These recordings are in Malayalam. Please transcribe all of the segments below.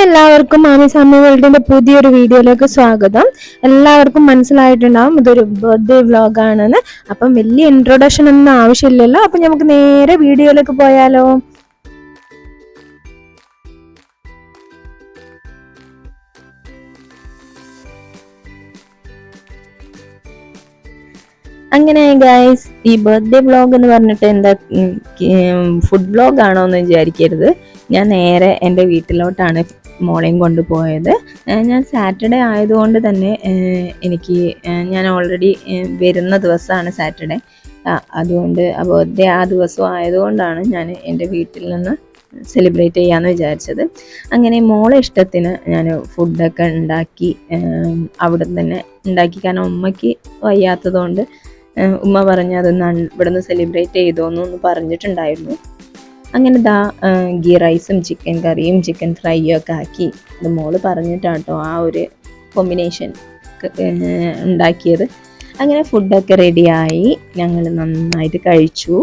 എല്ലാവർക്കും മാമീസ് അമ്മ വേൾഡിന്റെ പുതിയൊരു വീഡിയോയിലേക്ക് സ്വാഗതം. എല്ലാവർക്കും മനസ്സിലായിട്ടുണ്ടാവും ഇതൊരു ബർത്ത്ഡേ വ്ലോഗാണെന്ന്. അപ്പം വലിയ ഇൻട്രൊഡക്ഷൻ ഒന്നും ആവശ്യമില്ലല്ലോ. അപ്പം നമുക്ക് നേരെ വീഡിയോയിലേക്ക് പോയാലോ. അങ്ങനെ ഗൈസ്, ഈ ബർത്ത്ഡേ വ്ലോഗ് എന്ന് പറഞ്ഞിട്ട് എന്താ ഫുഡ് വ്ലോഗ് ആണോ എന്ന് വിചാരിക്കരുത്. ഞാൻ നേരെ എൻ്റെ വീട്ടിലോട്ടാണ് മോളെയും കൊണ്ടുപോയത്. ഞാൻ സാറ്റർഡേ ആയതുകൊണ്ട് തന്നെ ഞാൻ ഓൾറെഡി വരുന്ന ദിവസമാണ് സാറ്റർഡേ. അതുകൊണ്ട് ബർത്ത്ഡേ ആ ദിവസം ആയതുകൊണ്ടാണ് ഞാൻ എൻ്റെ വീട്ടിൽ നിന്ന് സെലിബ്രേറ്റ് ചെയ്യാമെന്ന് വിചാരിച്ചത്. അങ്ങനെ മോളെ ഇഷ്ടത്തിന് ഞാൻ ഫുഡൊക്കെ ഉണ്ടാക്കി അവിടെ തന്നെ ഉണ്ടാക്കി. കാരണം ഉമ്മയ്ക്ക് വയ്യാത്തതുകൊണ്ട് ഉമ്മ പറഞ്ഞ് അതൊന്ന് ഇവിടെ നിന്ന് സെലിബ്രേറ്റ് ചെയ്തോന്ന് പറഞ്ഞിട്ടുണ്ടായിരുന്നു. അങ്ങനെ ഗീ റൈസും ചിക്കൻ കറിയും ചിക്കൻ ഫ്രൈയും ഒക്കെ ആക്കി അത് മോള് പറഞ്ഞിട്ടാട്ടോ ആ ഒരു കോമ്പിനേഷൻ ഉണ്ടാക്കിയത്. അങ്ങനെ ഫുഡൊക്കെ റെഡിയായി, ഞങ്ങൾ നന്നായിട്ട് കഴിച്ചു.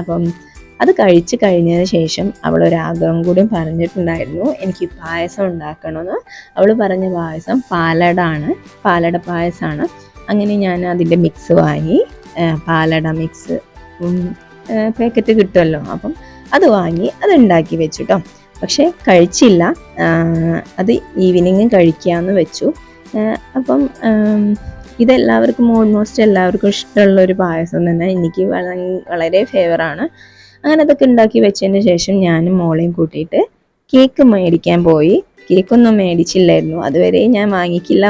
അപ്പം അത് കഴിച്ച് കഴിഞ്ഞതിന് ശേഷം അവളൊരാഗ്രഹം കൂടി പറഞ്ഞിട്ടുണ്ടായിരുന്നു, എനിക്ക് പായസം ഉണ്ടാക്കണമെന്ന്. അവൾ പറഞ്ഞ പായസം പാലട പായസമാണ്. അങ്ങനെ ഞാൻ അതിൻ്റെ മിക്സ് വാങ്ങി, പാലട മിക്സ് പാക്കറ്റ് കിട്ടുമല്ലോ, അപ്പം അത് വാങ്ങി അത് ഉണ്ടാക്കി വെച്ചു കേട്ടോ. പക്ഷെ കഴിച്ചില്ല, അത് ഈവനിങ്ങും കഴിക്കാമെന്ന് വെച്ചു. അപ്പം ഇതെല്ലാവർക്കും ഓൾമോസ്റ്റ് എല്ലാവർക്കും ഇഷ്ടമുള്ളൊരു പായസം തന്നെ, എനിക്ക് വളരെ ഫേവറാണ്. അങ്ങനെ അതൊക്കെ ഉണ്ടാക്കി വെച്ചതിന് ശേഷം ഞാനും മോളെയും കൂട്ടിയിട്ട് കേക്ക് മേടിക്കാൻ പോയി. കേക്കൊന്നും മേടിച്ചില്ലായിരുന്നു അതുവരെ. ഞാൻ വാങ്ങിക്കില്ല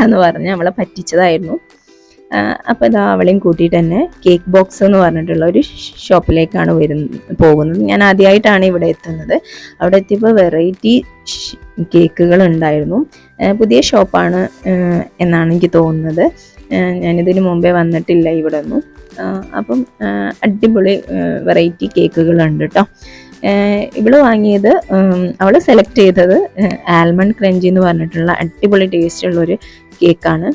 എന്ന് പറഞ്ഞ് അവളെ പറ്റിച്ചതായിരുന്നു. അപ്പോൾ ഇതാ അവളെയും കൂട്ടിയിട്ട് തന്നെ കേക്ക് ബോക്സ് എന്ന് പറഞ്ഞിട്ടുള്ള ഒരു ഷോപ്പിലേക്കാണ് പോകുന്നത്. ഞാൻ ആദ്യമായിട്ടാണ് ഇവിടെ എത്തുന്നത്. അവിടെ എത്തിയപ്പോൾ വെറൈറ്റി കേക്കുകൾ ഉണ്ടായിരുന്നു. പുതിയ ഷോപ്പാണ് എന്നാണ് എനിക്ക് തോന്നുന്നത്. ഞാനിതിന് മുമ്പേ വന്നിട്ടില്ല ഇവിടെ ഒന്നും. അപ്പം അടിപൊളി വെറൈറ്റി കേക്കുകളുണ്ട് കേട്ടോ. ഇവള് വാങ്ങിയത്, അവള് സെലക്ട് ചെയ്തത് ആൽമണ്ട് ക്രഞ്ചി എന്ന് പറഞ്ഞിട്ടുള്ള അടിപൊളി ടേസ്റ്റ് ഉള്ളൊരു കേക്കാണ്.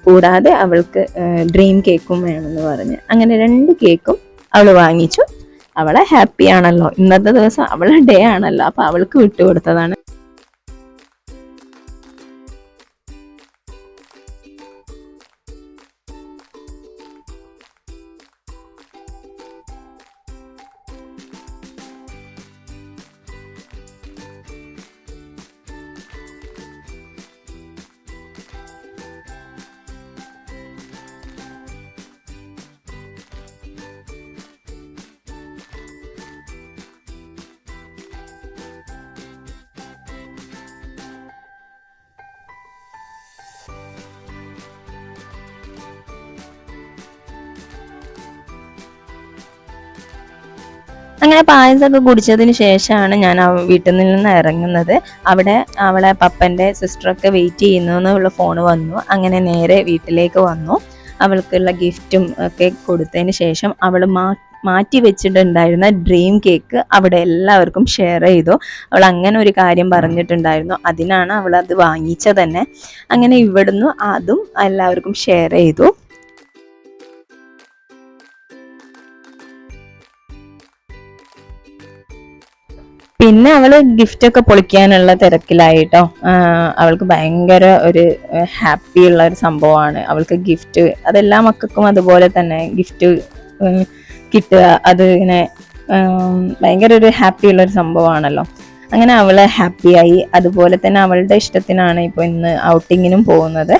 കൂടാതെ അവൾക്ക് ഡ്രീം കേക്കും വേണമെന്ന് പറഞ്ഞ് അങ്ങനെ 2 കേക്കും അവള് വാങ്ങിച്ചു. അവളെ ഹാപ്പി ആണല്ലോ, ഇന്നത്തെ ദിവസം അവളെ ഡേ ആണല്ലോ, അപ്പൊ അവൾക്ക് വിട്ടുകൊടുത്തതാണ്. അങ്ങനെ പായസമൊക്കെ കുടിച്ചതിന് ശേഷമാണ് ഞാൻ വീട്ടിൽ നിന്ന് ഇറങ്ങുന്നത്. അവിടെ അവളെ പപ്പൻ്റെ സിസ്റ്ററൊക്കെ വെയിറ്റ് ചെയ്യുന്നു എന്നുള്ള ഫോൺ വന്നു. അങ്ങനെ നേരെ വീട്ടിലേക്ക് വന്നു. അവൾക്കുള്ള ഗിഫ്റ്റും ഒക്കെ കൊടുത്തതിന് ശേഷം അവൾ മാറ്റി വെച്ചിട്ടുണ്ടായിരുന്ന ഡ്രീം കേക്ക് അവിടെ എല്ലാവർക്കും ഷെയർ ചെയ്തു. അവൾ അങ്ങനെ ഒരു കാര്യം പറഞ്ഞിട്ടുണ്ടായിരുന്നു, അതിനാണ് അവൾ അത് വാങ്ങിച്ചത് തന്നെ. അങ്ങനെ ഇവിടുന്ന് അതും എല്ലാവർക്കും ഷെയർ ചെയ്തു. പിന്നെ അവള് ഗിഫ്റ്റൊക്കെ പൊളിക്കാനുള്ള തിരക്കിലായിട്ടോ. അവൾക്ക് ഭയങ്കര ഒരു ഹാപ്പി ഉള്ള ഒരു സംഭവമാണ്. അവൾക്ക് ഗിഫ്റ്റ്, അതെല്ലാ മക്കൾക്കും അതുപോലെ തന്നെ ഗിഫ്റ്റ് കിട്ടുക, അത് ഇങ്ങനെ ഭയങ്കര ഒരു ഹാപ്പി ഉള്ളൊരു സംഭവമാണല്ലോ. അങ്ങനെ അവള് ഹാപ്പിയായി. അതുപോലെ തന്നെ അവളുടെ ഇഷ്ടത്തിനാണ് ഇപ്പോൾ ഇന്ന് ഔട്ടിങ്ങിനും പോകുന്നത്.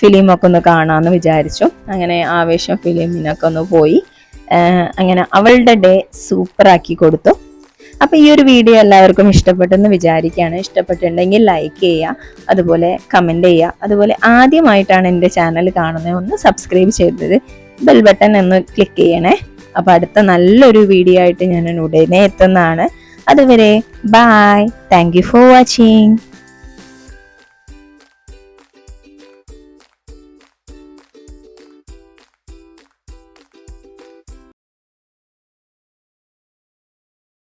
ഫിലിമൊക്കെ ഒന്ന് കാണാമെന്ന് വിചാരിച്ചു. അങ്ങനെ ആവേശം ഫിലിമിനൊക്കെ ഒന്ന് പോയി. അങ്ങനെ അവളുടെ ഡേ സൂപ്പറാക്കി കൊടുത്തു. അപ്പോൾ ഈ ഒരു വീഡിയോ എല്ലാവർക്കും ഇഷ്ടപ്പെട്ടെന്ന് വിചാരിക്കുകയാണ്. ഇഷ്ടപ്പെട്ടിട്ടുണ്ടെങ്കിൽ ലൈക്ക് ചെയ്യുക, അതുപോലെ കമൻറ്റ് ചെയ്യുക. അതുപോലെ ആദ്യമായിട്ടാണ് എൻ്റെ ചാനൽ കാണുന്നത്, ഒന്ന് സബ്സ്ക്രൈബ് ചെയ്തത് ബെൽ ബട്ടൺ ഒന്ന് ക്ലിക്ക് ചെയ്യണേ. അപ്പോൾ അടുത്ത നല്ലൊരു വീഡിയോ ആയിട്ട് ഞാൻ ഉടനെ എത്തുന്നതാണ്. അതുവരെ bye. Thank you for watching.